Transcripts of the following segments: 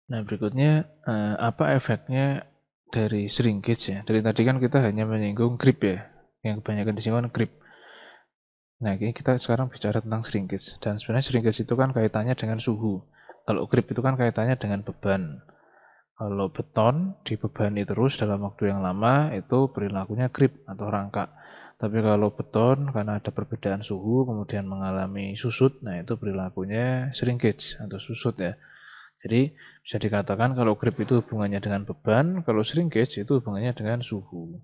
Nah, berikutnya apa efeknya dari shrinkage ya? Dari tadi kan kita hanya menyinggung creep ya, yang kebanyakan disinggung kan creep. Nah, ini kita sekarang bicara tentang shrinkage. Dan sebenarnya shrinkage itu kan kaitannya dengan suhu. Kalau creep itu kan kaitannya dengan beban. Kalau beton dibebani terus dalam waktu yang lama, itu perilakunya creep atau rangkak. Tapi kalau beton, karena ada perbedaan suhu, kemudian mengalami susut, nah itu perilakunya shrinkage atau susut ya. Jadi bisa dikatakan kalau creep itu hubungannya dengan beban, kalau shrinkage itu hubungannya dengan suhu.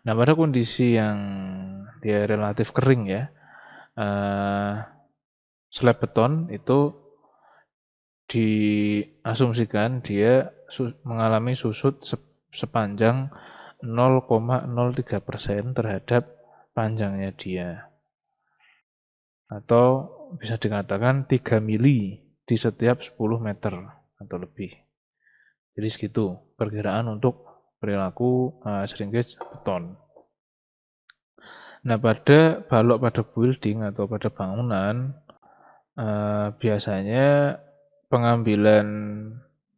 Nah, pada kondisi yang dia relatif kering ya, eh, slab beton itu diasumsikan dia mengalami susut sepanjang 0,03% terhadap panjangnya dia. Atau bisa dikatakan 3 mili di setiap 10 meter atau lebih. Jadi segitu perkiraan untuk perilaku shrinkage beton. Nah, pada balok pada building atau pada bangunan, biasanya pengambilan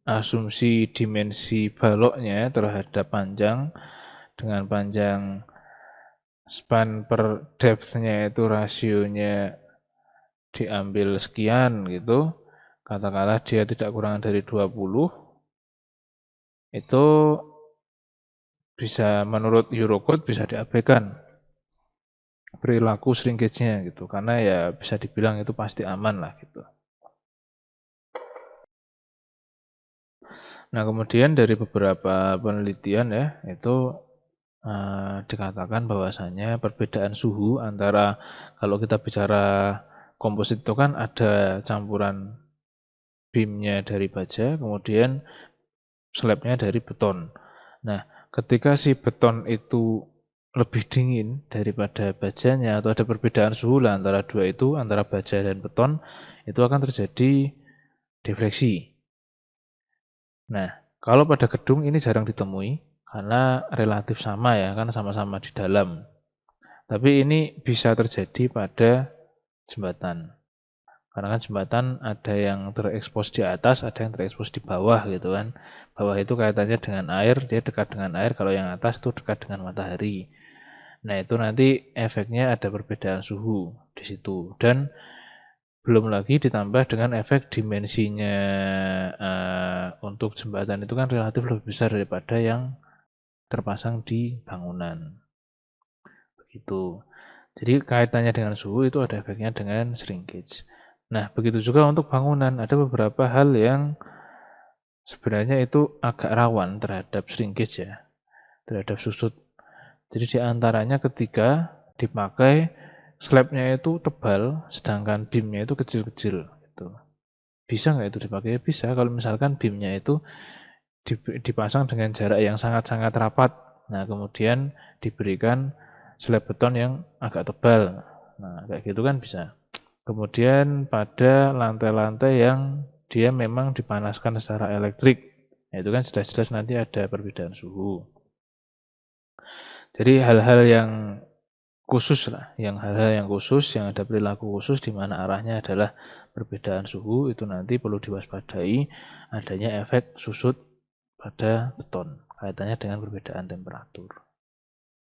asumsi dimensi baloknya terhadap panjang dengan panjang span per depth-nya itu rasionya diambil sekian gitu. Katakanlah dia tidak kurang dari 20, itu bisa menurut Eurocode bisa diabaikan perilaku shrinkage-nya gitu. Karena ya bisa dibilang itu pasti aman lah gitu. Nah, kemudian dari beberapa penelitian ya, itu dikatakan bahwasanya perbedaan suhu antara kalau kita bicara komposit itu kan ada campuran beamnya dari baja, kemudian slabnya dari beton. Nah, ketika si beton itu lebih dingin daripada bajanya atau ada perbedaan suhu lah antara dua itu, antara baja dan beton, itu akan terjadi defleksi. Nah, kalau pada gedung ini jarang ditemui karena relatif sama ya, kan sama-sama di dalam. Tapi ini bisa terjadi pada jembatan. Karena kan jembatan ada yang terekspos di atas, ada yang terekspos di bawah gitu kan. Bawah itu kaitannya dengan air, dia dekat dengan air. Kalau yang atas itu dekat dengan matahari. Nah, itu nanti efeknya ada perbedaan suhu di situ. Dan belum lagi ditambah dengan efek dimensinya untuk jembatan itu kan relatif lebih besar daripada yang terpasang di bangunan. Begitu. Jadi kaitannya dengan suhu itu ada efeknya dengan shrinkage. Nah, begitu juga untuk bangunan. Ada beberapa hal yang sebenarnya itu agak rawan terhadap shrinkage ya, terhadap susut. Jadi di antaranya ketika dipakai slabnya itu tebal, sedangkan beamnya itu kecil-kecil. Gitu. Bisa nggak itu dipakai? Bisa kalau misalkan beamnya itu dipasang dengan jarak yang sangat-sangat rapat. Nah, kemudian diberikan slab beton yang agak tebal. Nah, kayak gitu kan bisa. Kemudian pada lantai-lantai yang dia memang dipanaskan secara elektrik. Nah, itu kan jelas-jelas nanti ada perbedaan suhu. Jadi hal-hal yang khusus lah, yang hal-hal yang khusus, yang ada perilaku khusus di mana arahnya adalah perbedaan suhu, itu nanti perlu diwaspadai adanya efek susut pada beton kaitannya dengan perbedaan temperatur.